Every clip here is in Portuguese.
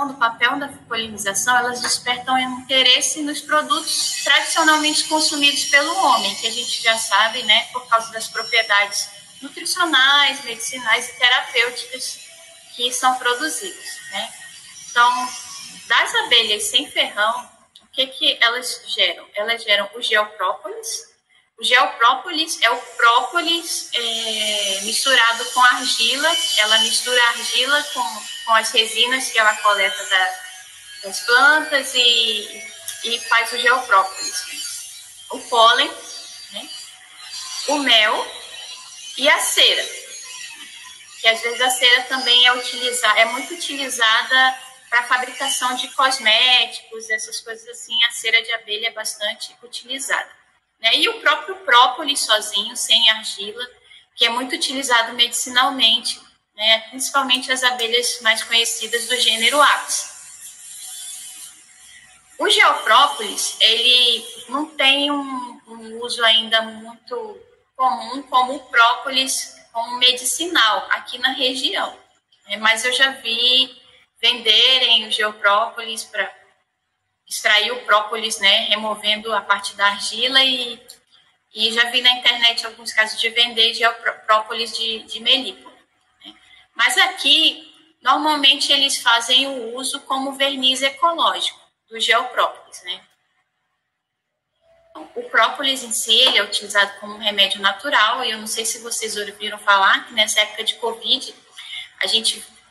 do papel da polinização, elas despertam interesse nos produtos tradicionalmente consumidos pelo homem, que a gente já sabe, né, por causa das propriedades nutricionais, medicinais e terapêuticas que são produzidos, né? Então, das abelhas sem ferrão, o que elas geram? Elas geram o geoprópolis. O geoprópolis é o própolis misturado com argila. Ela mistura a argila com as resinas que ela coleta das plantas e faz o geoprópolis. Né? O pólen, né? O mel e a cera. Que às vezes a cera também é muito utilizada para a fabricação de cosméticos, essas coisas assim. A cera de abelha é bastante utilizada. Né? E o próprio própolis sozinho, sem argila, que é muito utilizado medicinalmente, né? Principalmente as abelhas mais conhecidas do gênero Apis. O geoprópolis, ele não tem um uso ainda muito comum como o própolis como medicinal aqui na região. Né? Mas eu já vi venderem o geoprópolis para extrair o própolis, né, removendo a parte da argila e já vi na internet alguns casos de vender própolis de melípona. Né? Mas aqui, normalmente, eles fazem o uso como verniz ecológico do geoprópolis. Né? O própolis em si ele é utilizado como um remédio natural e eu não sei se vocês ouviram falar que nessa época de Covid,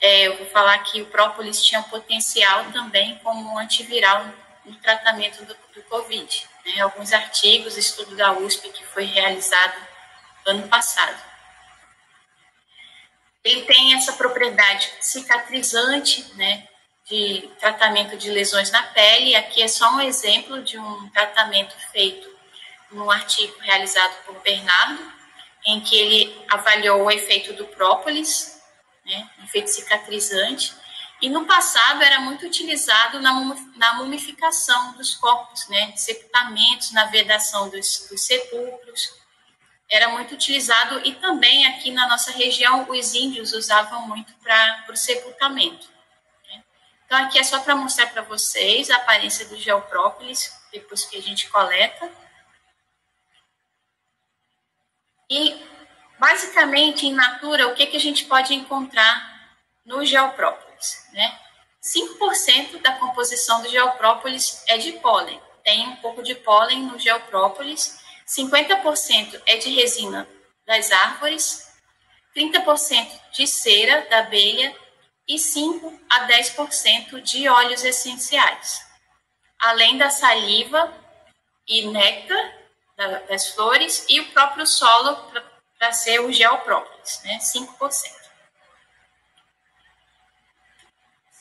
eu vou falar que o própolis tinha um potencial também como um antiviral no tratamento do Covid. Né? Alguns artigos, estudo da USP que foi realizado ano passado. Ele tem essa propriedade cicatrizante, né, de tratamento de lesões na pele. Aqui é só um exemplo de um tratamento feito num artigo realizado por Bernardo, em que ele avaliou o efeito do própolis, né, efeito cicatrizante. E no passado era muito utilizado na mumificação dos corpos, né? Sepultamentos, na vedação dos sepulcros. Era muito utilizado e também aqui na nossa região os índios usavam muito para o sepultamento. Né? Então aqui é só para mostrar para vocês a aparência do geoprópolis, depois que a gente coleta. E basicamente em natura, o que a gente pode encontrar no geoprópolis? Né? 5% da composição do geoprópolis é de pólen. Tem um pouco de pólen no geoprópolis. 50% é de resina das árvores. 30% de cera da abelha. E 5 a 10% de óleos essenciais. Além da saliva e néctar das flores e o próprio solo para ser o geoprópolis. Né? 5%.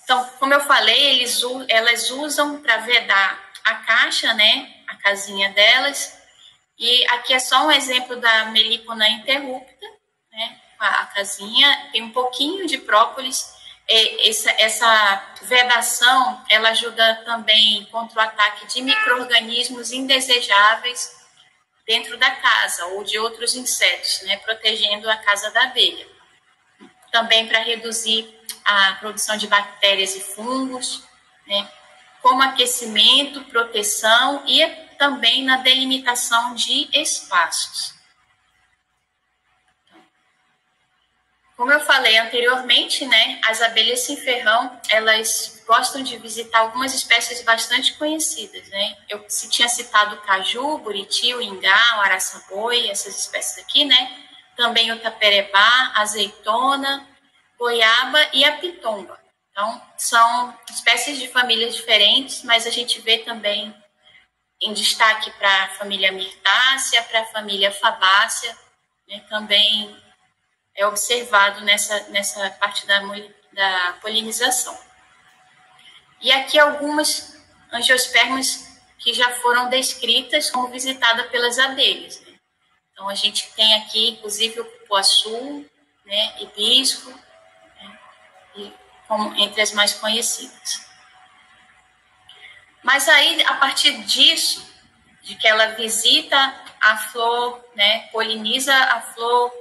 Então, como eu falei, elas usam para vedar a caixa, né, a casinha delas. E aqui é só um exemplo da melípona interrupta, né, a casinha. Tem um pouquinho de própolis. Essa vedação, ela ajuda também contra o ataque de micro-organismos indesejáveis dentro da casa ou de outros insetos, né, protegendo a casa da abelha. Também para reduzir a produção de bactérias e fungos, né, como aquecimento, proteção e também na delimitação de espaços. Como eu falei anteriormente, né, as abelhas sem ferrão, elas gostam de visitar algumas espécies bastante conhecidas. Né? Eu tinha citado o caju, buriti, o ingá, o araçaboi, essas espécies aqui, né? Também o taperebá, a azeitona, goiaba e a pitomba. Então, são espécies de famílias diferentes, mas a gente vê também em destaque para a família mirtácea, para a família fabácea, né? Também é observado nessa parte da polinização. E aqui algumas angiospermas que já foram descritas como visitadas pelas abelhas. Né? Então, a gente tem aqui, inclusive, o cupuaçu, né? Hibisco, entre as mais conhecidas. Mas aí, a partir disso, de que ela visita a flor, né, poliniza a flor,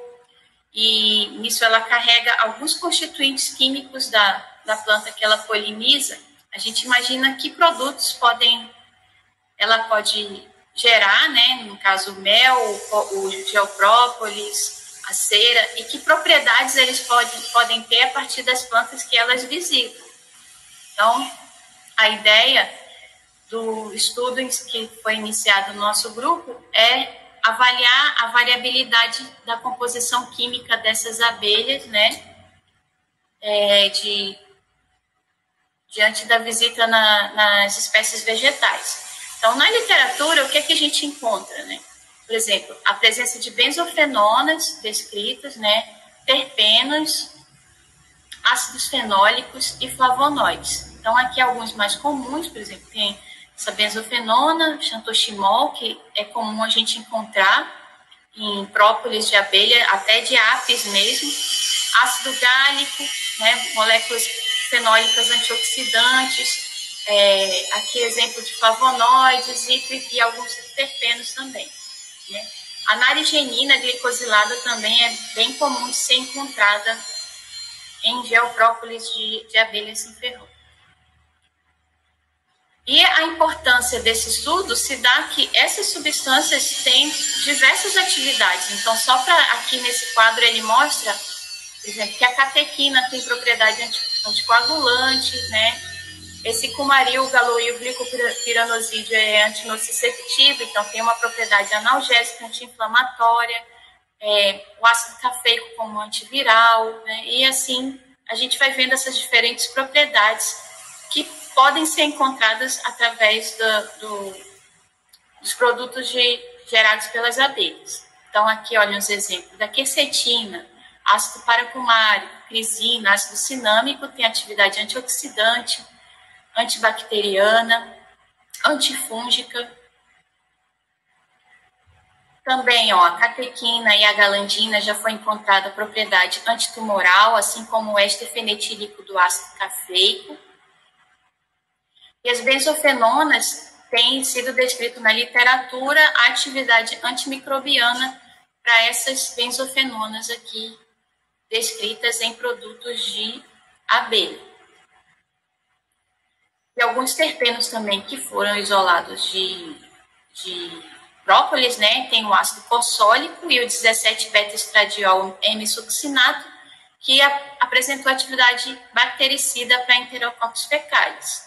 e nisso ela carrega alguns constituintes químicos da planta que ela poliniza, a gente imagina que produtos ela pode gerar, né? No caso, o mel, o geoprópolis, a cera, e que propriedades eles podem ter a partir das plantas que elas visitam. Então, a ideia do estudo que foi iniciado no nosso grupo é avaliar a variabilidade da composição química dessas abelhas, né? Diante da visita nas espécies vegetais. Então, na literatura, o que é que a gente encontra, né? Por exemplo, a presença de benzofenonas descritas, né? Terpenos, ácidos fenólicos e flavonoides. Então, aqui alguns mais comuns, por exemplo, tem essa benzofenona, xantoximol, que é comum a gente encontrar em própolis de abelha, até de apis mesmo, ácido gálico, né, moléculas fenólicas antioxidantes, aqui exemplo de flavonoides e alguns terpenos também. Né? A narigenina glicosilada também é bem comum de ser encontrada em geoprópolis de abelhas sem ferrão. E a importância desse estudo se dá que essas substâncias têm diversas atividades. Então, só para aqui nesse quadro ele mostra, por exemplo, que a catequina tem propriedade anticoagulante, né? Esse cumaril, galoil, glicopiranosídeo é antinociceptivo, então tem uma propriedade analgésica, anti-inflamatória, o ácido cafeico como antiviral, né? E assim a gente vai vendo essas diferentes propriedades que podem ser encontradas através dos produtos gerados pelas abelhas. Então, aqui, olhem os exemplos da quercetina, ácido paracumárico, crisina, ácido cinâmico, tem atividade antioxidante, antibacteriana, antifúngica. Também, a catequina e a galandina já foi encontrada propriedade antitumoral, assim como o éster fenetílico do ácido cafeico. E as benzofenonas têm sido descrito na literatura a atividade antimicrobiana para essas benzofenonas aqui descritas em produtos de abelha. E alguns terpenos também que foram isolados de própolis, né? Tem o ácido fossólico e o 17-beta-estradiol M-succinato, que apresentou atividade bactericida para Enterococcus fecalis,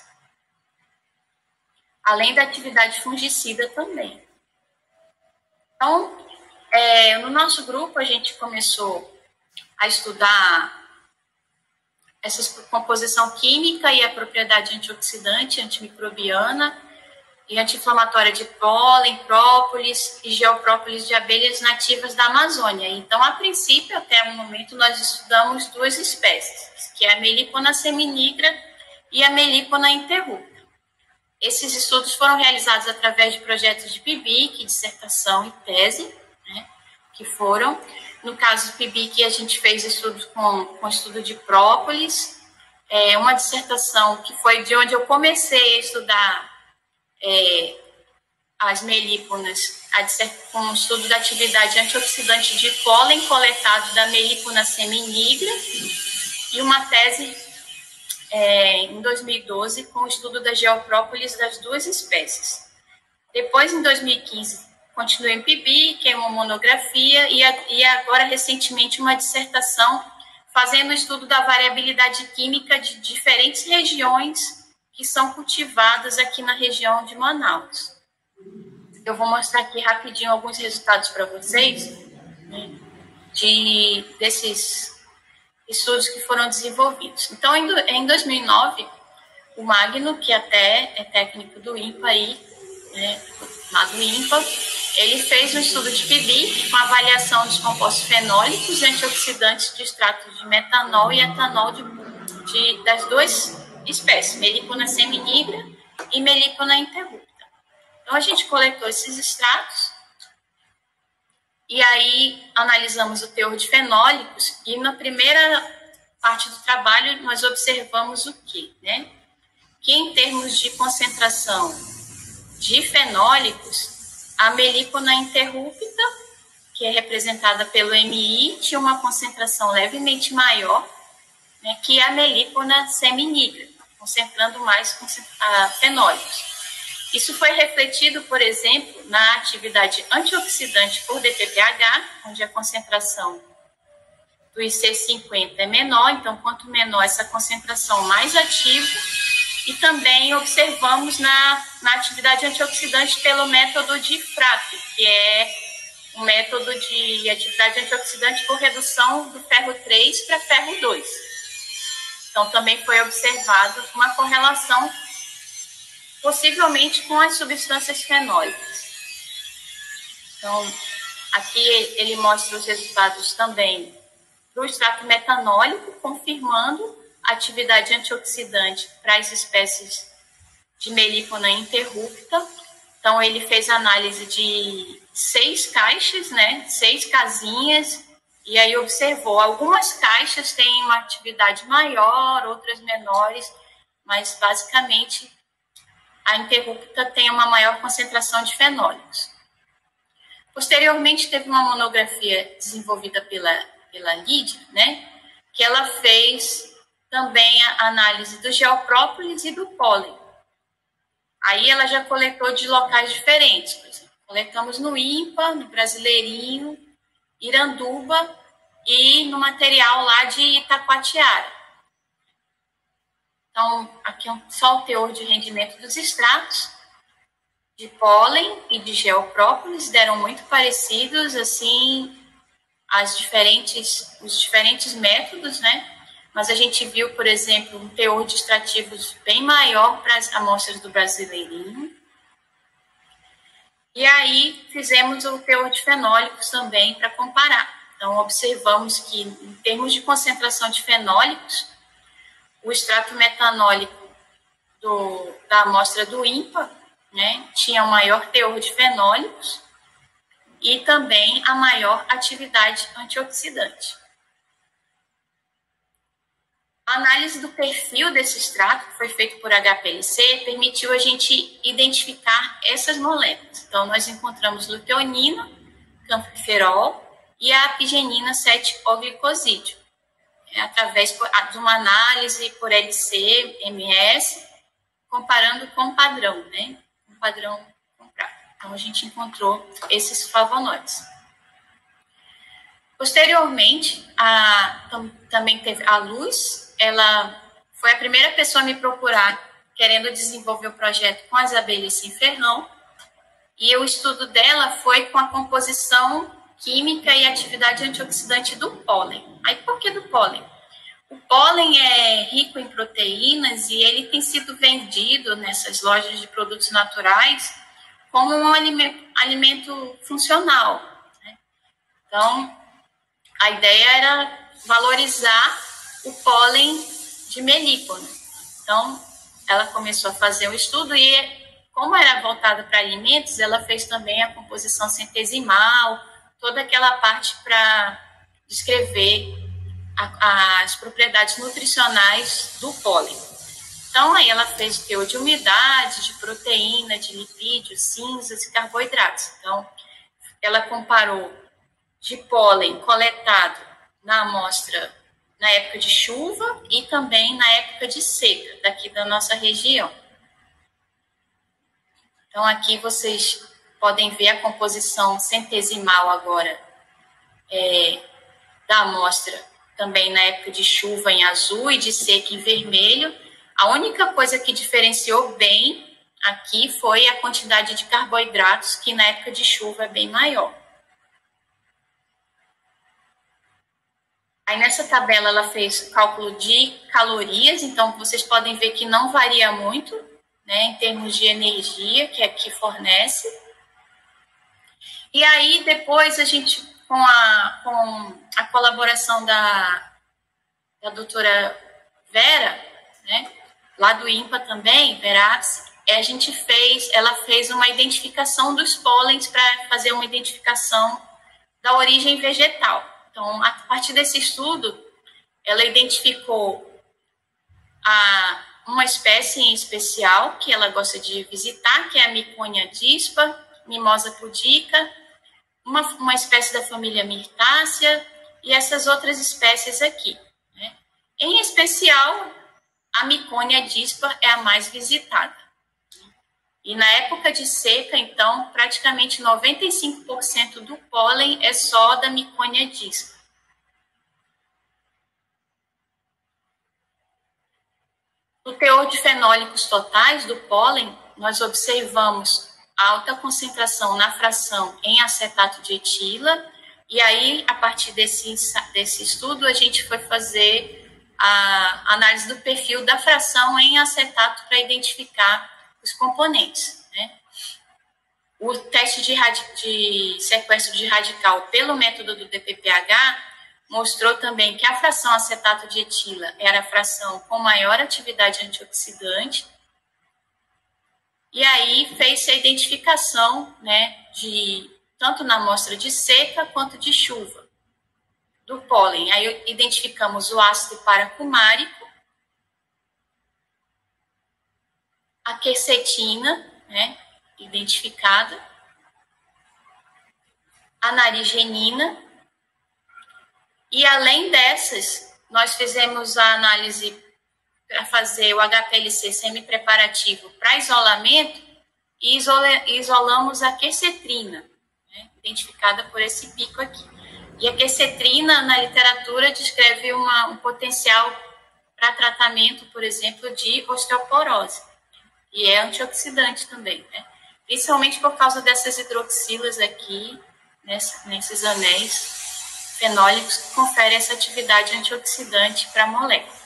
além da atividade fungicida também. Então, no nosso grupo, a gente começou a estudar essa composição química e a propriedade antioxidante, antimicrobiana e anti-inflamatória de pólen, própolis e geoprópolis de abelhas nativas da Amazônia. Então, a princípio, até o momento, nós estudamos duas espécies, que é a Melipona seminigra e a Melipona interrupta. Esses estudos foram realizados através de projetos de PIBIC, dissertação e tese, né, que foram, no caso do PIBIC, a gente fez estudos com estudo de própolis, uma dissertação que foi de onde eu comecei a estudar as melíponas, com o estudo da atividade antioxidante de pólen coletado da Melipona seminigra, e uma tese em 2012, com o estudo da geoprópolis das duas espécies. Depois, em 2015, continuei em PIBIC, que é uma monografia, e agora, recentemente, uma dissertação fazendo o estudo da variabilidade química de diferentes regiões que são cultivadas aqui na região de Manaus. Eu vou mostrar aqui rapidinho alguns resultados para vocês, né, desses estudos que foram desenvolvidos. Então, em 2009, o Magno, que até é técnico do INPA aí, né, lá do INPA, ele fez um estudo de PIBIC com avaliação dos compostos fenólicos e antioxidantes de extratos de metanol e etanol das duas espécies, Melipona seminigra e Melipona interrupta. Então, a gente coletou esses extratos e aí analisamos o teor de fenólicos e na primeira parte do trabalho nós observamos o quê, né? Que em termos de concentração de fenólicos, a Melipona interrupta, que é representada pelo MI, tinha uma concentração levemente maior né, que é a melípona seminigra, concentrando mais fenólicos. Isso foi refletido, por exemplo, na atividade antioxidante por DPPH, onde a concentração do IC50 é menor, então quanto menor essa concentração, mais ativo. E também observamos na atividade antioxidante pelo método de Frappe, que é um método de atividade antioxidante por redução do ferro 3 para ferro 2. Então também foi observado uma correlação possivelmente com as substâncias fenólicas. Então, aqui ele mostra os resultados também do extrato metanólico, confirmando a atividade antioxidante para as espécies de melípona interrupta. Então, ele fez análise de 6 caixas, né, 6 casinhas, e aí observou. Algumas caixas têm uma atividade maior, outras menores, mas basicamente a interrupta tem uma maior concentração de fenólicos. Posteriormente, teve uma monografia desenvolvida pela Lídia, né, que ela fez também a análise do geoprópolis e do pólen. Aí ela já coletou de locais diferentes. Por exemplo, coletamos no INPA, no Brasileirinho, Iranduba e no material lá de Itacoatiara. Então, aqui é só o teor de rendimento dos extratos de pólen e de geoprópolis, deram muito parecidos, assim, os diferentes métodos, né? Mas a gente viu, por exemplo, um teor de extrativos bem maior para as amostras do Brasileirinho. E aí fizemos o teor de fenólicos também para comparar. Então, observamos que, em termos de concentração de fenólicos, o extrato metanólico da amostra do INPA, né, tinha um maior teor de fenólicos e também a maior atividade antioxidante. A análise do perfil desse extrato, que foi feito por HPLC, permitiu a gente identificar essas moléculas. Então, nós encontramos luteonina, campiferol e a apigenina 7-O-glicosídeo, através de uma análise por LC-MS, comparando com o padrão, né? O padrão comprado. Então, a gente encontrou esses flavonoides. Posteriormente, também teve a Luz. Ela foi a primeira pessoa a me procurar querendo desenvolver o projeto com as abelhas sem ferrão. E o estudo dela foi com a composição química e atividade antioxidante do pólen. Aí, por que do pólen? O pólen é rico em proteínas e ele tem sido vendido nessas lojas de produtos naturais como um alimento funcional, né? Então, a ideia era valorizar o pólen de melípona. Então, ela começou a fazer o estudo e, como era voltada para alimentos, ela fez também a composição centesimal, toda aquela parte para descrever as propriedades nutricionais do pólen. Então, aí ela fez o teor de umidade, de proteína, de lipídios, cinzas e carboidratos. Então, ela comparou de pólen coletado na amostra na época de chuva e também na época de seca, daqui da nossa região. Então, aqui vocês podem ver a composição centesimal agora da amostra, também na época de chuva em azul e de seca em vermelho. A única coisa que diferenciou bem aqui foi a quantidade de carboidratos, que na época de chuva é bem maior. Aí nessa tabela ela fez cálculo de calorias, então vocês podem ver que não varia muito, né, em termos de energia que aqui fornece. E aí depois a gente, com a colaboração da doutora Vera, né, lá do INPA também, Verax, ela fez uma identificação dos pólens para fazer uma identificação da origem vegetal. Então, a partir desse estudo, ela identificou uma espécie em especial que ela gosta de visitar, que é a Miconia dispa, Mimosa pudica, uma espécie da família Myrtácea e essas outras espécies aqui, né? Em especial, a Micônia dispar é a mais visitada. E na época de seca, então, praticamente 95% do pólen é só da Micônia dispar. No teor de fenólicos totais do pólen, nós observamos alta concentração na fração em acetato de etila, e aí, a partir desse estudo, a gente foi fazer a análise do perfil da fração em acetato para identificar os componentes, né? O teste de sequestro de radical pelo método do DPPH mostrou também que a fração acetato de etila era a fração com maior atividade antioxidante, e aí fez-se a identificação, né, tanto na amostra de seca quanto de chuva do pólen. Aí identificamos o ácido paracumárico, a quercetina, né, identificada, a narigenina, e além dessas, nós fizemos a análise para fazer o HPLC semi-preparativo para isolamento e isolamos a quercetrina, né, identificada por esse pico aqui. E a quercetrina, na literatura, descreve um potencial para tratamento, por exemplo, de osteoporose. E é antioxidante também, né? Principalmente por causa dessas hidroxilas aqui, nesses anéis fenólicos, que conferem essa atividade antioxidante para a molécula.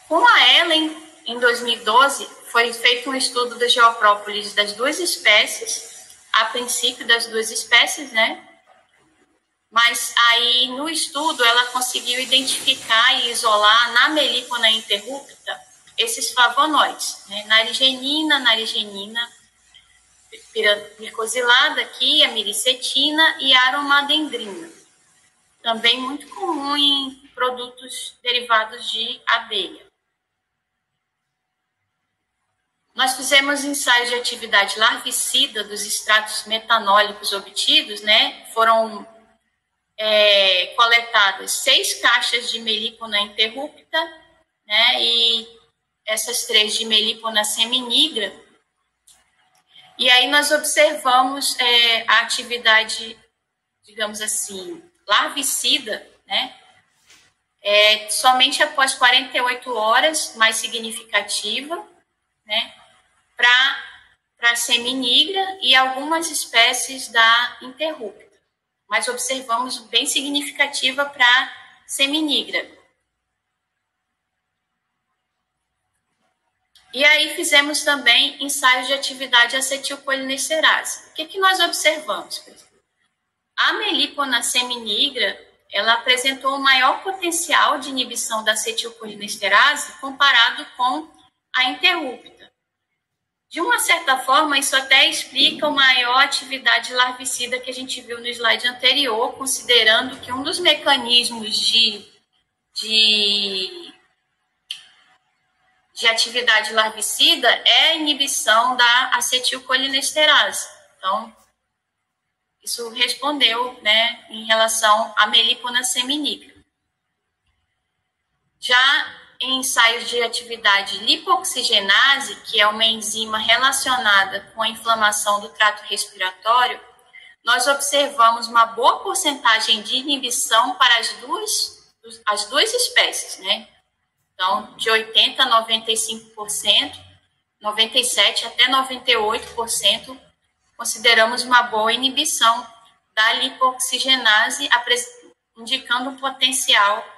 Com a Ellen, em 2012, foi feito um estudo da geoprópolis das duas espécies, a princípio das duas espécies, né? Mas aí, no estudo, ela conseguiu identificar e isolar na melípona interrupta esses flavonoides, né? Narigenina, pircosilada aqui, a miricetina e aromadendrina. Também muito comum em produtos derivados de abelha. Nós fizemos ensaios de atividade larvicida dos extratos metanólicos obtidos, né? Foram coletadas 6 caixas de melípona interrupta, né? E essas 3 de melípona seminigra. E aí nós observamos a atividade, digamos assim, larvicida, né? Somente após 48 horas, mais significativa, né? Para a seminigra e algumas espécies da interrupta. Mas observamos bem significativa para a seminigra. E aí fizemos também ensaios de atividade acetilcolinesterase. O que nós observamos? A melípona seminigra, ela apresentou um maior potencial de inibição da acetilcolinesterase comparado com a interrupta. De uma certa forma, isso até explica a maior atividade larvicida que a gente viu no slide anterior, considerando que um dos mecanismos de atividade larvicida é a inibição da acetilcolinesterase. Então, isso respondeu, né, em relação à melípona seminigra. Já em ensaios de atividade lipoxigenase, que é uma enzima relacionada com a inflamação do trato respiratório, nós observamos uma boa porcentagem de inibição para as duas espécies, né? Então, de 80% a 95%, 97% até 98%, consideramos uma boa inibição da lipoxigenase, indicando um potencial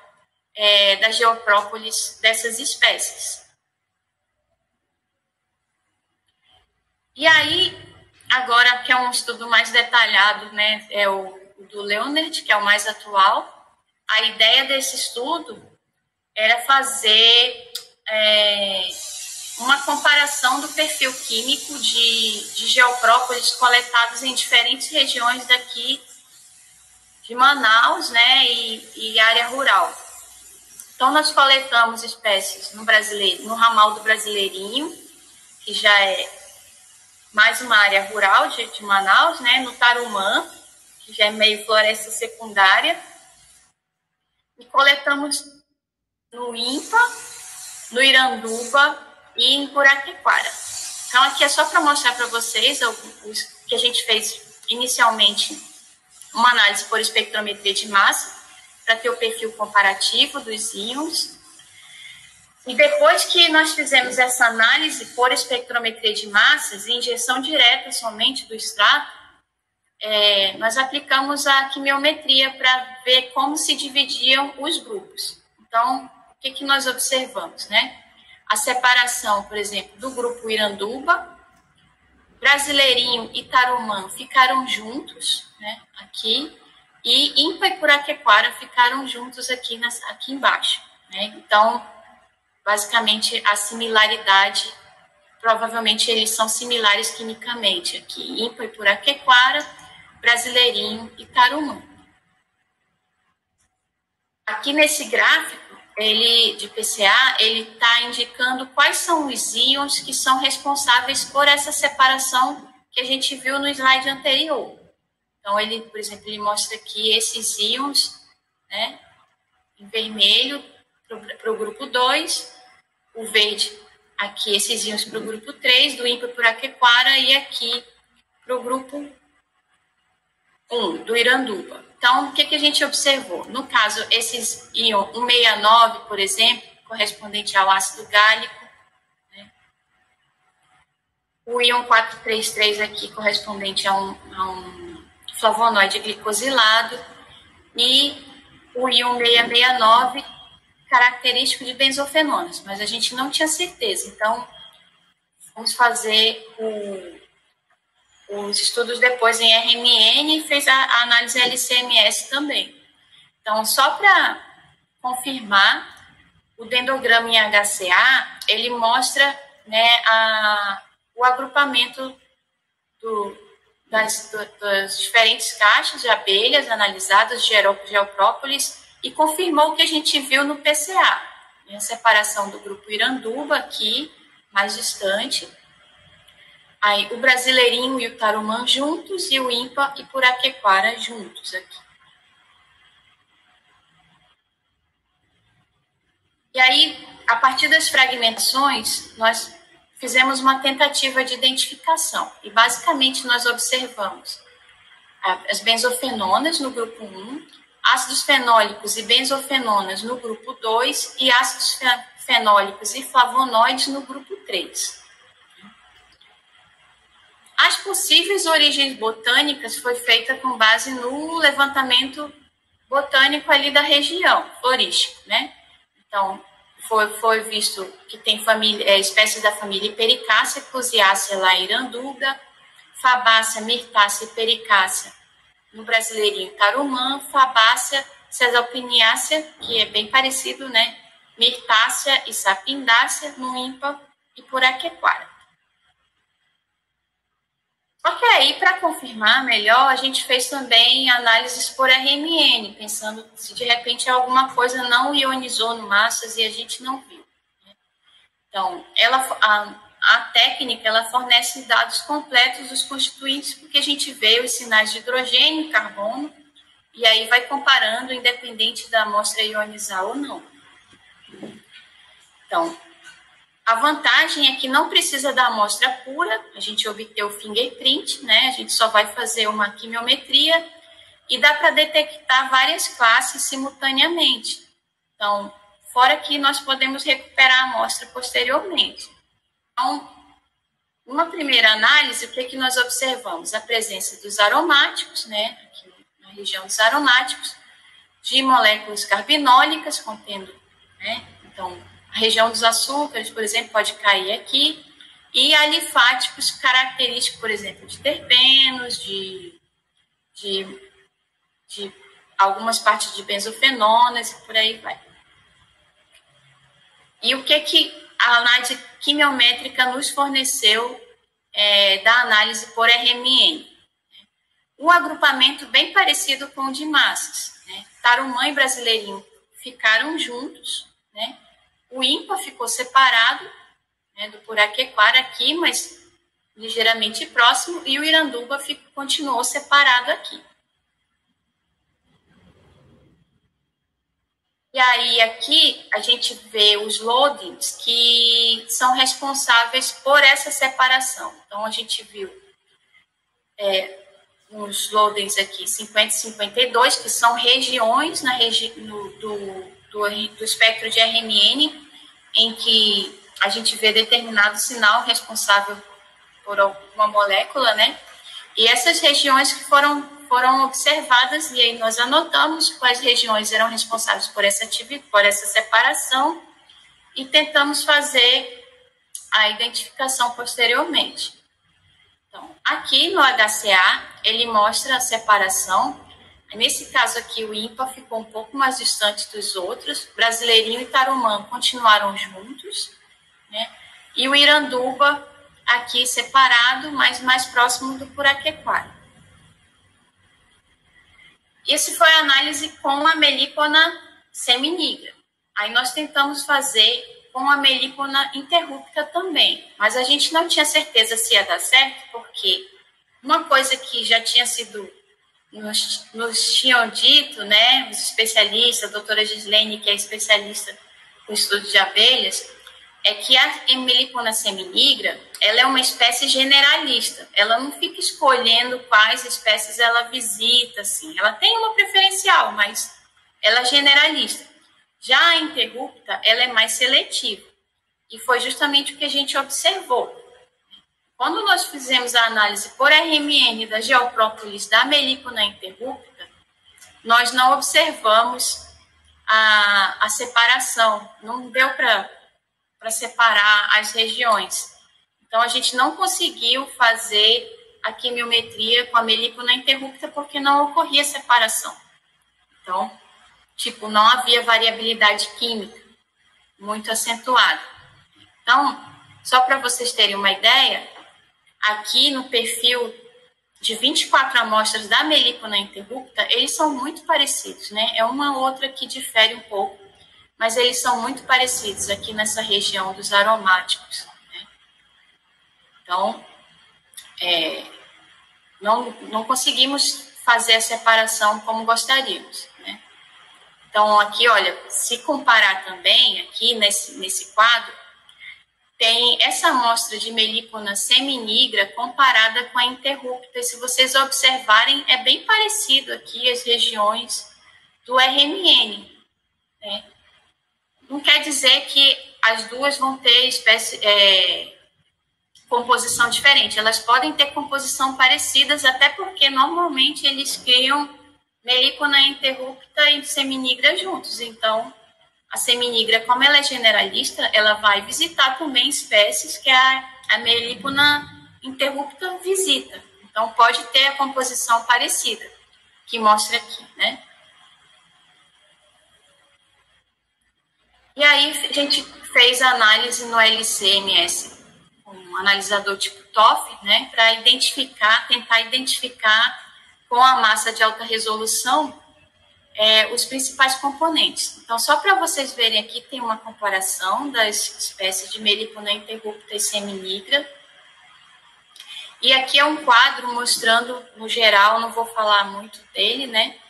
da geoprópolis dessas espécies. E aí, agora que é um estudo mais detalhado, né, é o do Leonard, que é o mais atual. A ideia desse estudo era fazer uma comparação do perfil químico de geoprópolis coletados em diferentes regiões daqui de Manaus, né, e área rural. Então, nós coletamos espécies no ramal do Brasileirinho, que já é mais uma área rural de Manaus, né? No Tarumã, que já é meio floresta secundária. e coletamos no INPA, no Iranduba e em Puraquequara. Então, aqui é só para mostrar para vocês os que a gente fez inicialmente uma análise por espectrometria de massa, para ter o perfil comparativo dos íons. E depois que nós fizemos essa análise por espectrometria de massas, injeção direta somente do extrato, nós aplicamos a quimiometria para ver como se dividiam os grupos. Então, o que nós observamos, né? A separação, por exemplo, do grupo Iranduba, Brasileirinho e Tarumã ficaram juntos, né, aqui, e INPA e Puraquequara ficaram juntos aqui embaixo. Né? Então, basicamente, a similaridade, provavelmente eles são similares quimicamente aqui, INPA e Puraquequara, Brasileirinho e Tarumã. Aqui nesse gráfico, de PCA, ele está indicando quais são os íons que são responsáveis por essa separação que a gente viu no slide anterior. Então, ele, por exemplo, ele mostra aqui esses íons, né, em vermelho para o grupo 2, o verde aqui, esses íons para o grupo 3, do INPA Puraquequara, e aqui para o grupo 1, do Iranduba. Então, o que a gente observou? No caso, esses íons 169, por exemplo, correspondente ao ácido gálico, né? O íon 433 aqui, correspondente a um flavonoide glicosilado, e o íon 669, característico de benzofenonas, mas a gente não tinha certeza. Então, vamos fazer os estudos depois em RMN e fez a análise LCMS também. Então, só para confirmar, o dendrograma em HCA, ele mostra, né, o agrupamento das diferentes caixas de abelhas analisadas de geoprópolis e confirmou o que a gente viu no PCA, né, a separação do grupo Iranduba aqui, mais distante, aí o Brasileirinho e o Tarumã juntos e o INPA e Puraquequara juntos aqui. E aí, a partir das fragmentações, nós fizemos uma tentativa de identificação. E basicamente nós observamos as benzofenonas no grupo 1, ácidos fenólicos e benzofenonas no grupo 2 e ácidos fenólicos e flavonoides no grupo 3. As possíveis origens botânicas foi feita com base no levantamento botânico ali da região, florístico, né? Então, foi visto que tem espécies da família Pericácea, Clusiácea lá em Iranduba, Fabácea, Mirtácea e Pericácea no Brasileirinho Tarumã, Fabácea, Cesalpiniácea, que é bem parecido, né? Mirtácea e Sapindácea no INPA e Puraquequara. Só que aí, para confirmar melhor, a gente fez também análises por RMN, pensando se de repente alguma coisa não ionizou no massas e a gente não viu. Então, a técnica ela fornece dados completos dos constituintes, porque a gente vê os sinais de hidrogênio e carbono, e aí vai comparando, independente da amostra ionizar ou não. Então, a vantagem é que não precisa da amostra pura, a gente obteve o fingerprint, né? A gente só vai fazer uma quimiometria e dá para detectar várias classes simultaneamente. Então, fora que nós podemos recuperar a amostra posteriormente. Então, numa primeira análise, o que nós observamos? A presença dos aromáticos, né? Aqui na região dos aromáticos, de moléculas carbinólicas contendo, né? Então, a região dos açúcares, por exemplo, pode cair aqui, e alifáticos característicos, por exemplo, de terpenos, de algumas partes de benzofenonas e por aí vai. E o que a análise quimiométrica nos forneceu da análise por RMN? Um agrupamento bem parecido com o de massas, né? Tarumã e Brasileirinho ficaram juntos, né? O INPA ficou separado, né, do Puraquequara aqui, mas ligeiramente próximo, e o Iranduba continuou separado aqui. E aí aqui a gente vê os loadings que são responsáveis por essa separação. Então a gente viu uns loadings aqui 50 e 52, que são regiões do espectro de RMN, em que a gente vê determinado sinal responsável por alguma molécula, né? E essas regiões que foram observadas, e aí nós anotamos quais regiões eram responsáveis por essa separação e tentamos fazer a identificação posteriormente. Então, aqui no HCA, ele mostra a separação. Nesse caso aqui, o IMPA ficou um pouco mais distante dos outros. Brasileirinho e Tarumã continuaram juntos, né? E o Iranduba aqui separado, mas mais próximo do Puraquequara. Esse foi a análise com a melípona seminigra. Aí nós tentamos fazer com a melípona interrupta também, mas a gente não tinha certeza se ia dar certo, porque uma coisa que já tinha sido, nos tinham dito, né, os especialistas, a doutora Gislene, que é especialista no estudo de abelhas, é que a melípona seminigra, ela é uma espécie generalista. Ela não fica escolhendo quais espécies ela visita, assim. Ela tem uma preferencial, mas ela é generalista. Já a interrupta, ela é mais seletiva. E foi justamente o que a gente observou. Quando nós fizemos a análise por RMN da geoprópolis da melípona interrupta, nós não observamos a separação. Não deu para separar as regiões. Então, a gente não conseguiu fazer a quimiometria com a melípona interrupta porque não ocorria separação. Então, não havia variabilidade química muito acentuada. Então, só para vocês terem uma ideia, aqui no perfil de 24 amostras da melípona interrupta, eles são muito parecidos, né? É uma outra que difere um pouco, mas eles são muito parecidos aqui nessa região dos aromáticos, né? Então, não conseguimos fazer a separação como gostaríamos, né? Então, aqui, olha, se comparar também, aqui nesse quadro, tem essa amostra de melípona seminigra comparada com a interrupta. E se vocês observarem, é bem parecido aqui as regiões do RMN, né? Não quer dizer que as duas vão ter composição diferente. Elas podem ter composição parecidas, até porque normalmente eles criam melípona interrupta e seminigra juntos. Então, a seminigra, como ela é generalista, ela vai visitar também espécies que a melípona interrupta visita. Então, pode ter a composição parecida, que mostra aqui, né? E aí, a gente fez a análise no LC-MS, um analisador tipo TOF, né, para tentar identificar com a massa de alta resolução os principais componentes. Então, só para vocês verem aqui, tem uma comparação das espécies de melípona interrupta e seminigra. E aqui é um quadro mostrando, no geral, não vou falar muito dele, né,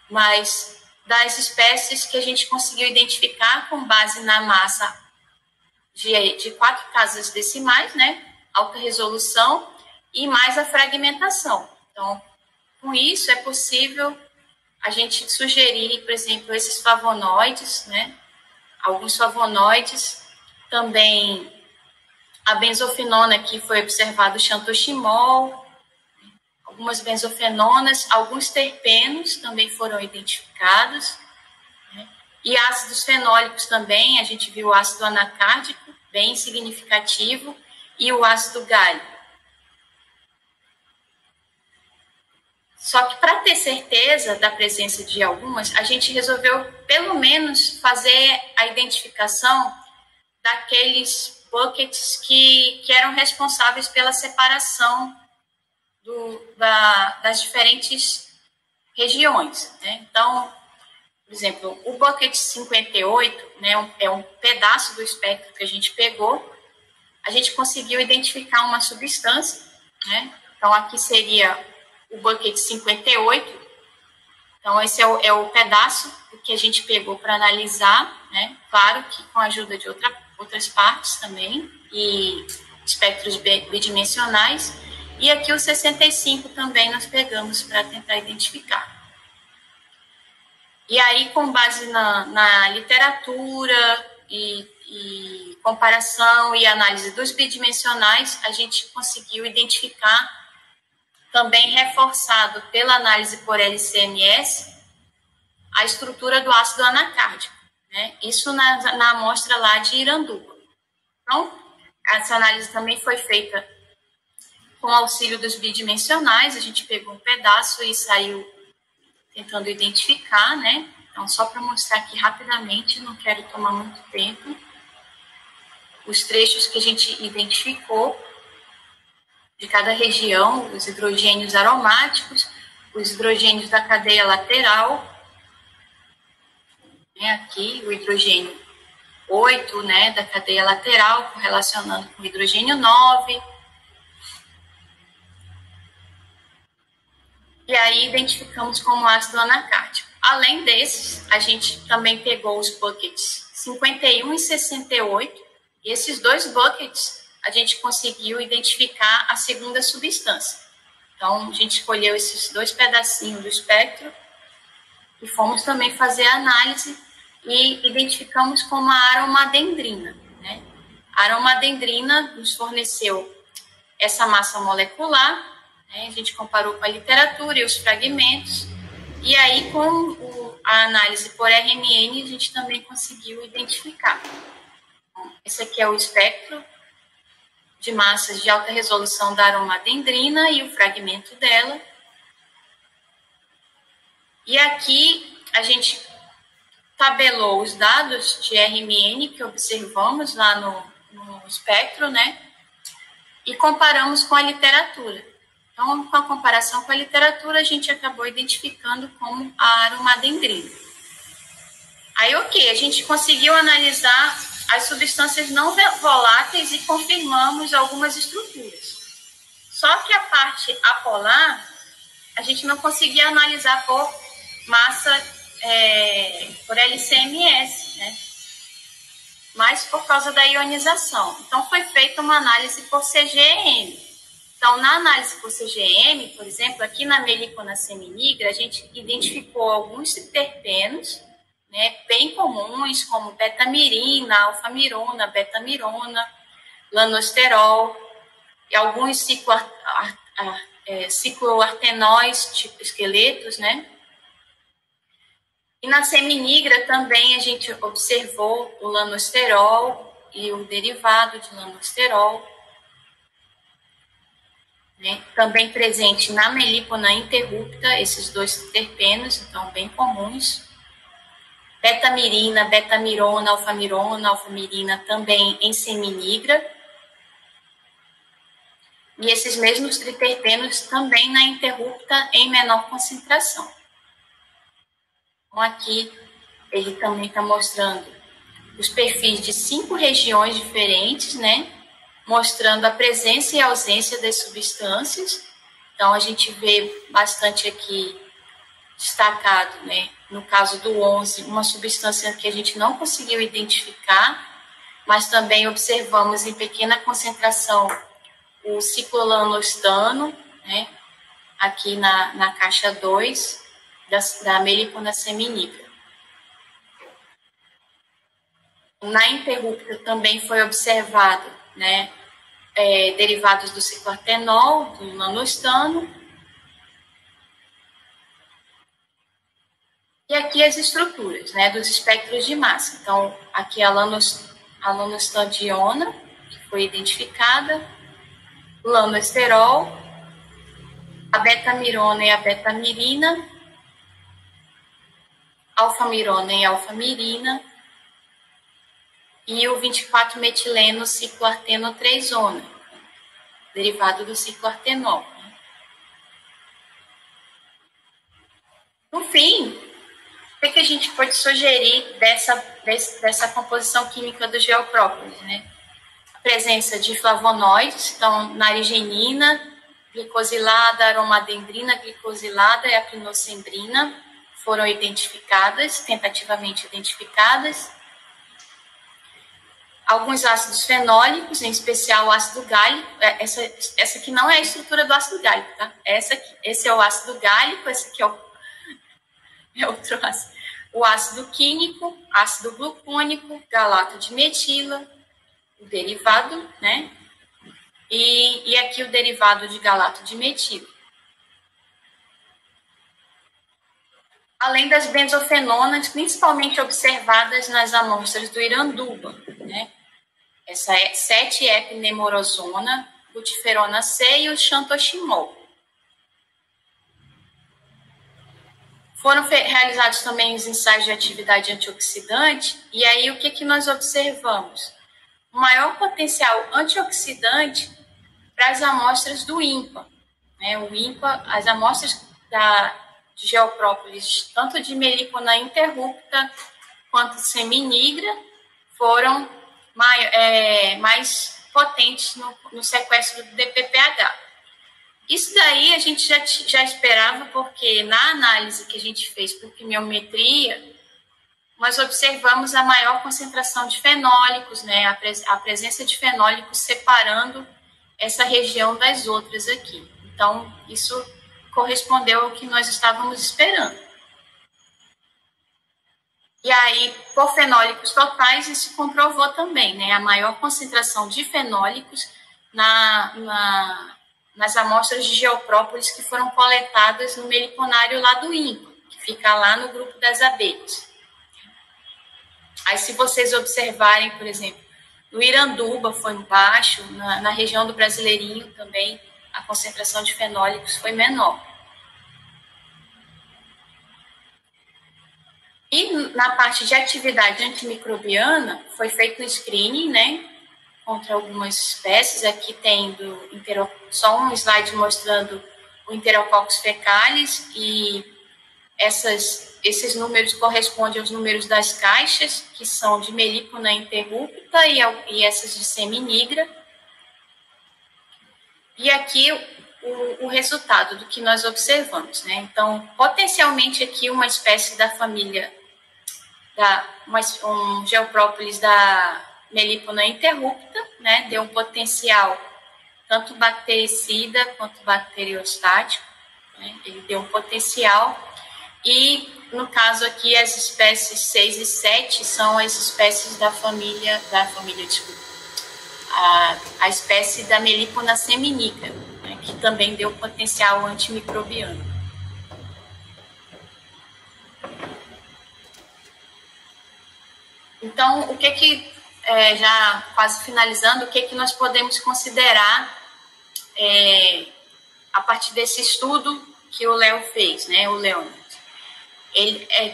mas das espécies que a gente conseguiu identificar com base na massa de 4 casas decimais, né, alta resolução, e mais a fragmentação. Então, com isso, é possível a gente sugerir, por exemplo, esses flavonoides, né, alguns flavonoides, também a benzofenona, que foi observado o xantoximol, algumas benzofenonas, alguns terpenos também foram identificados, né? E ácidos fenólicos também, a gente viu o ácido anacárdico, bem significativo, e o ácido gálico. Só que para ter certeza da presença de algumas, a gente resolveu pelo menos fazer a identificação daqueles buckets que eram responsáveis pela separação das diferentes regiões, né? Então, por exemplo, o bucket 58, né, é um pedaço do espectro que a gente pegou, a gente conseguiu identificar uma substância, né? Então, aqui seria o bucket 58, então esse é o pedaço o que a gente pegou para analisar, né? Claro que com a ajuda de outras partes também, e espectros bidimensionais. E aqui o 65 também nós pegamos para tentar identificar. E aí, com base na literatura e comparação e análise dos bidimensionais, a gente conseguiu identificar, também reforçado pela análise por LCMS, a estrutura do ácido anacárdico, né? Isso na amostra lá de Iranduba. Então, essa análise também foi feita com auxílio dos bidimensionais. A gente pegou um pedaço e saiu tentando identificar, né? Então, só para mostrar aqui rapidamente, não quero tomar muito tempo, os trechos que a gente identificou de cada região, os hidrogênios aromáticos, os hidrogênios da cadeia lateral, né? Aqui o hidrogênio 8, né, da cadeia lateral, correlacionando com o hidrogênio 9. E aí identificamos como ácido anacárdico. Além desses, a gente também pegou os buckets 51 e 68. E esses dois buckets, a gente conseguiu identificar a segunda substância. Então, a gente escolheu esses dois pedacinhos do espectro e fomos também fazer a análise e identificamos como a aromadendrina, né? A aromadendrina nos forneceu essa massa molecular, né? A gente comparou com a literatura e os fragmentos, e aí com a análise por RNN a gente também conseguiu identificar. Então, esse aqui é o espectro de massas de alta resolução da aromadendrina e o fragmento dela. E aqui a gente tabelou os dados de RMN que observamos lá no espectro, né? E comparamos com a literatura. Então, com a comparação com a literatura, a gente acabou identificando como a aromadendrina. Aí, ok, a gente conseguiu analisar as substâncias não voláteis e confirmamos algumas estruturas. Só que a parte apolar, a gente não conseguia analisar por massa, por LCMS, né? Mas por causa da ionização. Então, foi feita uma análise por CGM. Então, na análise por CGM, por exemplo, aqui na Melipona seminigra, a gente identificou alguns terpenos, né, bem comuns, como betamirina, alfamirona, betamirona, lanosterol, e alguns cicloartenóis, tipo esqueletos, né? E na seminigra também a gente observou o lanosterol e o derivado de lanosterol, né? Também presente na Melipona interrupta, esses dois terpenos, então bem comuns. Betamirina, betamirona, alfamirina também em seminigra. E esses mesmos triterpenos também na interrupta em menor concentração. Então, aqui ele também está mostrando os perfis de 5 regiões diferentes, né? Mostrando a presença e a ausência das substâncias. Então, a gente vê bastante aqui destacado, né? No caso do 11, uma substância que a gente não conseguiu identificar, mas também observamos em pequena concentração o ciclolanostano, né? Aqui na caixa 2 da Melipona seminigra. Na interrupta também foi observado, né, derivados do cicloartenol, do nanostano. E aqui as estruturas, né, dos espectros de massa. Então, aqui a lanostadiona, que foi identificada, o lanosterol, a betamirona e a betamirina, alfamirona e alfamirina, e o 24-metileno cicloarteno-3-ona, derivado do cicloartenol. No fim, o que a gente pode sugerir dessa composição química do geoprópolis, né? A presença de flavonoides, então narigenina, glicosilada, aromadendrina, glicosilada e a clinosembrina, foram identificadas, tentativamente identificadas. Alguns ácidos fenólicos, em especial o ácido gálico. Essa aqui não é a estrutura do ácido gálico, tá? Esse é o ácido gálico, esse aqui é outro ácido. O ácido químico, ácido glucônico, galato de metila, o derivado, né? E aqui o derivado de galato de metila. Além das benzofenonas, principalmente observadas nas amostras do Iranduba, né? Essa é 7-epinemorozona, butiferona C e o xantoximol. Foram realizados também os ensaios de atividade antioxidante, e aí o que nós observamos? O maior potencial antioxidante para as amostras do INPA. Né? O INPA, as amostras de geoprópolis, tanto de melipona interrupta quanto seminigra, foram mais potentes no sequestro do DPPH. Isso daí a gente já esperava, porque na análise que a gente fez por quimiometria, nós observamos a maior concentração de fenólicos, né? A presença de fenólicos separando essa região das outras aqui. Então, isso correspondeu ao que nós estávamos esperando. E aí, por fenólicos totais, isso comprovou também, né? A maior concentração de fenólicos nas amostras de geoprópolis que foram coletadas no meliponário lá do INPA, que fica lá no grupo das abelhas. Aí, se vocês observarem, por exemplo, no Iranduba foi baixo, na região do Brasileirinho também, a concentração de fenólicos foi menor. E na parte de atividade antimicrobiana, foi feito um screening, né, contra algumas espécies. Aqui tem só um slide mostrando o Enterococcus fecalis, e esses números correspondem aos números das caixas, que são de melipona interrupta e essas de seminigra. E aqui o resultado do que nós observamos, né? Então, potencialmente aqui uma espécie da família, um geoprópolis da melipona interrupta, né? Deu um potencial tanto bactericida quanto bacteriostático, né? Ele deu um potencial. E, no caso aqui, as espécies 6 e 7 são as espécies da família, desculpa, a espécie da melipona seminigra, né, que também deu potencial antimicrobiano. Então, já quase finalizando, o que nós podemos considerar a partir desse estudo que o Léo fez, né, o Leonard?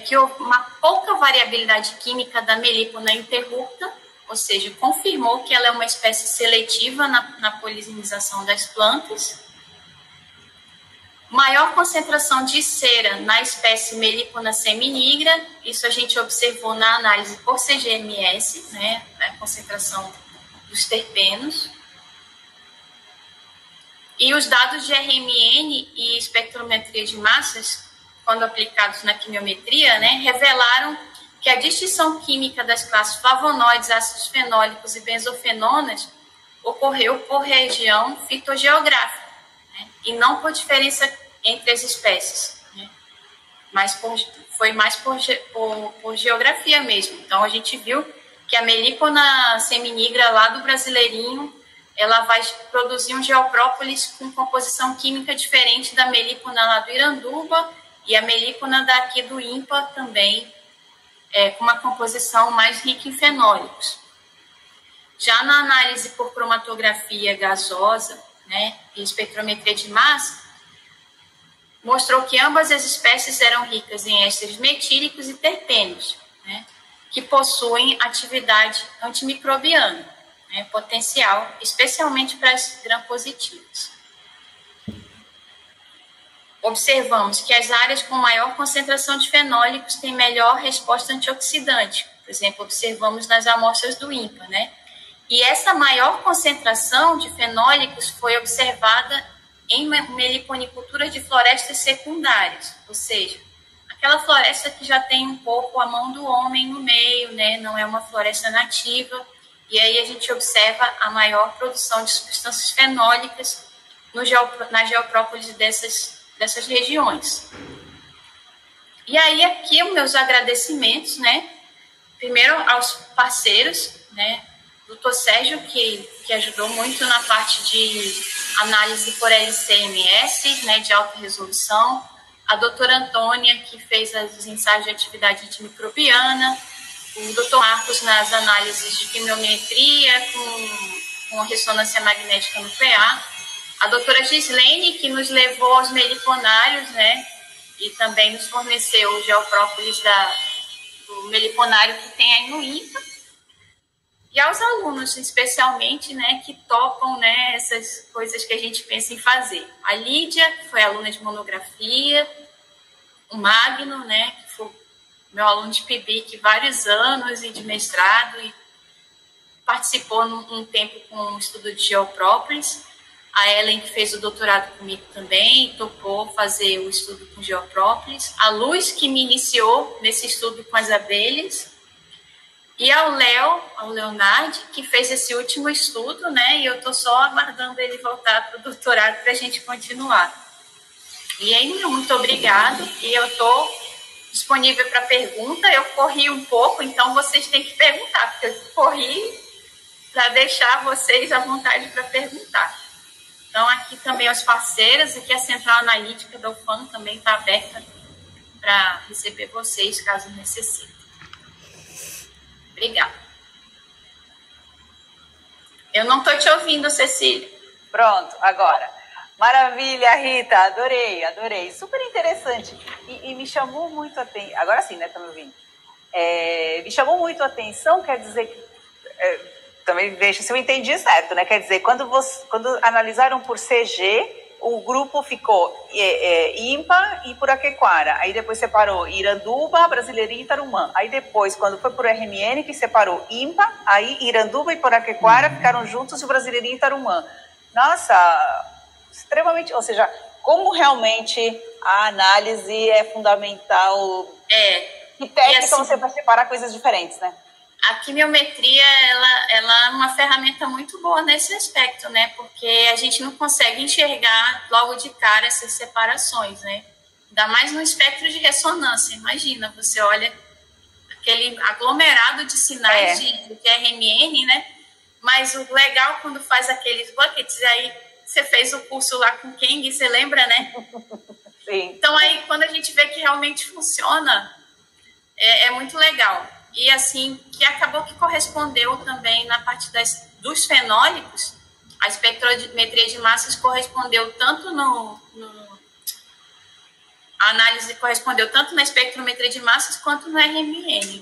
Que houve uma pouca variabilidade química da melipona interrupta, ou seja, confirmou que ela é uma espécie seletiva na polinização das plantas. Maior concentração de cera na espécie melipona seminigra, isso a gente observou na análise por CGMS, né, a concentração dos terpenos. E os dados de RMN e espectrometria de massas, quando aplicados na quimiometria, né, revelaram que a distinção química das classes flavonoides, ácidos fenólicos e benzofenonas ocorreu por região fitogeográfica, né, e não por diferença entre as espécies, né, mas foi mais por geografia mesmo. Então, a gente viu que a melipona seminigra lá do Brasileirinho, ela vai produzir um geoprópolis com composição química diferente da melipona lá do Iranduba, e a melipona daqui do INPA também, com uma composição mais rica em fenólicos. Já na análise por cromatografia gasosa, né, e espectrometria de massa, mostrou que ambas as espécies eram ricas em ésteres metílicos e terpênicos, né, que possuem atividade antimicrobiana, né, potencial, especialmente para as gram-positivas. Observamos que as áreas com maior concentração de fenólicos têm melhor resposta antioxidante. Por exemplo, observamos nas amostras do INPA, né? E essa maior concentração de fenólicos foi observada em meliponicultura de florestas secundárias, ou seja, aquela floresta que já tem um pouco a mão do homem no meio, né? Não é uma floresta nativa. E aí a gente observa a maior produção de substâncias fenólicas na geoprópole dessas regiões. E aí aqui os meus agradecimentos, né? Primeiro aos parceiros, né? Doutor Sérgio, que ajudou muito na parte de análise por LC-MS, né, de alta resolução. A doutora Antônia, que fez os ensaios de atividade antimicrobiana. O doutor Marcos nas análises de quimiometria com ressonância magnética nuclear. A doutora Gislene, que nos levou aos meliponários, né, e também nos forneceu o geoprópolis do meliponário que tem aí no INPA. E aos alunos, especialmente, né, que topam, né, essas coisas que a gente pensa em fazer. A Lídia, que foi aluna de monografia, o Magno, né, que foi meu aluno de PIBIC vários anos e de mestrado, e participou um tempo com o estudo de geoprópolis. A Ellen, que fez o doutorado comigo também, topou fazer o estudo com geoprópolis. A Luz, que me iniciou nesse estudo com as abelhas. E ao Leonardo, que fez esse último estudo, né? E eu estou só aguardando ele voltar para o doutorado para a gente continuar. E aí, muito obrigado. E eu estou disponível para pergunta. Eu corri um pouco, então vocês têm que perguntar, porque eu corri para deixar vocês à vontade para perguntar. Então, aqui também os parceiros, aqui a Central Analítica da UFAM também está aberta para receber vocês, caso necessitem. Obrigada. Eu não estou te ouvindo, Cecília. Pronto, agora. Maravilha, Rita, adorei. Super interessante. E me chamou muito a atenção. Agora sim, né? Tá me ouvindo? Me chamou muito a atenção, quer dizer que. Também veja se eu entendi certo, né? Quer dizer, quando analisaram por CG, o grupo ficou INPA e Puraquequara. Aí depois separou Iranduba, Brasileirinha e Tarumã. Aí depois, quando foi por RMN, que separou INPA, aí Iranduba e Puraquequara ficaram juntos e o Brasileirinha e Tarumã. Nossa, extremamente... Ou seja, como realmente a análise é fundamental. Que técnica assim, você vai separar coisas diferentes, né? A quimiometria, ela é uma ferramenta muito boa nesse aspecto, né? Porque a gente não consegue enxergar logo de cara essas separações, né? Ainda mais no espectro de ressonância. Imagina, você olha aquele aglomerado de sinais de RMN, né? Mas o legal quando faz aqueles buckets, aí você fez o curso lá com Keng, você lembra, né? Sim. Então aí quando a gente vê que realmente funciona, é muito legal. E assim, que acabou que correspondeu também na parte dos fenólicos, a espectrometria de massas correspondeu tanto a análise correspondeu tanto na espectrometria de massas quanto no RMN.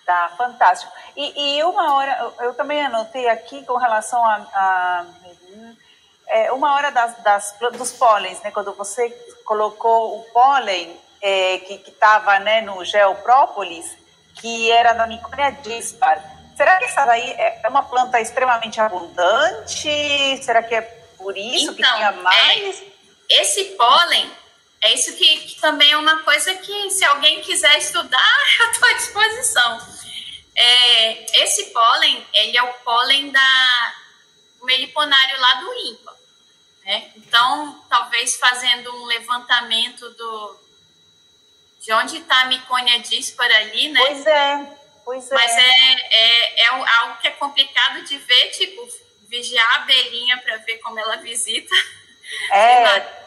Tá, fantástico. E uma hora, eu também anotei aqui com relação uma hora dos pólens, né? Quando você colocou o pólen que estava, né, no geoprópolis, que era da Niconia dispar. Será que essa daí é uma planta extremamente abundante? Será que é por isso então, que tinha mais? Esse pólen, é isso que também é uma coisa que, se alguém quiser estudar, eu estou à disposição. Esse pólen, ele é o pólen do meliponário lá do INPA. Né? Então, talvez fazendo um levantamento de onde está a Miconia dispara ali, né? Pois é. Mas é algo que é complicado de ver, tipo, vigiar a abelhinha para ver como ela visita.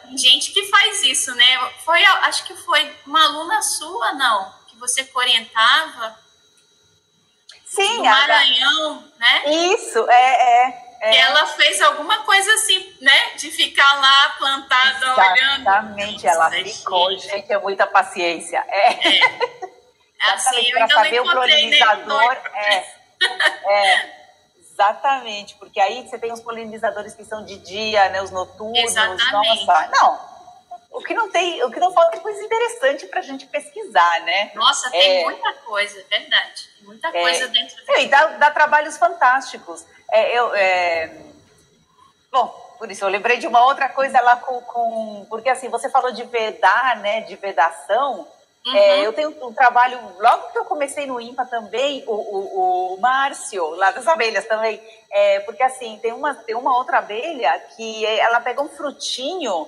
Tem gente que faz isso, né? Acho que foi uma aluna sua, não? Que você orientava. Sim. No Maranhão, né? Isso, E ela fez alguma coisa assim, né? De ficar lá plantada, olhando. Exatamente, ela ficou. Gente, é muita paciência. Assim, eu para ainda saber não o polinizador. Exatamente, porque aí você tem os polinizadores que são de dia, né? Os noturnos. Exatamente. Nossa, não. O que não falta é coisa interessante para a gente pesquisar, né? Nossa, tem muita coisa, verdade. Muita coisa dentro E dá trabalhos fantásticos. Bom, por isso, eu lembrei de uma outra coisa lá porque assim, você falou de vedar, né, de vedação. Eu tenho um trabalho, logo que eu comecei no INPA também, o Márcio, lá das abelhas também, porque assim, tem uma outra abelha que ela pega um frutinho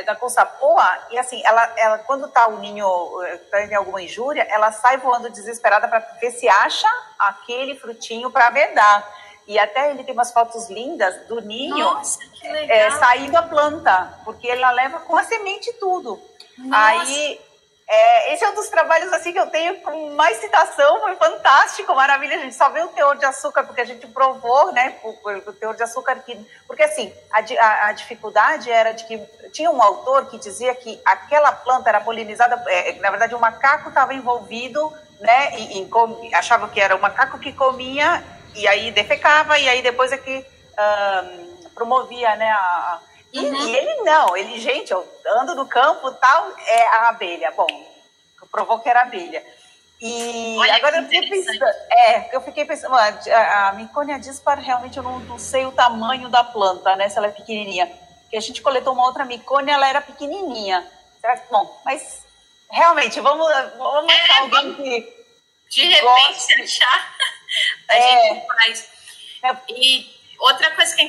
da Consapoa e assim, ela quando tá o ninho, tem alguma injúria, ela sai voando desesperada para ver se acha aquele frutinho para vedar. E até ele tem umas fotos lindas do ninho. Nossa, que legal. Saindo a planta, porque ela leva com a semente e tudo. Nossa. Aí, esse é um dos trabalhos assim que eu tenho com mais citação, foi fantástico, maravilha. A gente só vê o teor de açúcar, porque a gente provou, né, o teor de açúcar. Porque assim, a dificuldade era de que tinha um autor que dizia que aquela planta era polinizada, na verdade o macaco estava envolvido, né, achava que era o macaco que comia, e aí defecava, e aí depois é que promovia, né, E ele não, gente, eu ando no campo e tal, é a abelha. Bom, provou que era abelha. E olha, agora eu fiquei pensando, a Miconia dispar, realmente eu não sei o tamanho da planta, né, se ela é pequenininha. Porque a gente coletou uma outra Miconia, ela era pequenininha. Bom, mas realmente, vamos achar alguém que de repente achar, a gente faz. E outra coisa que é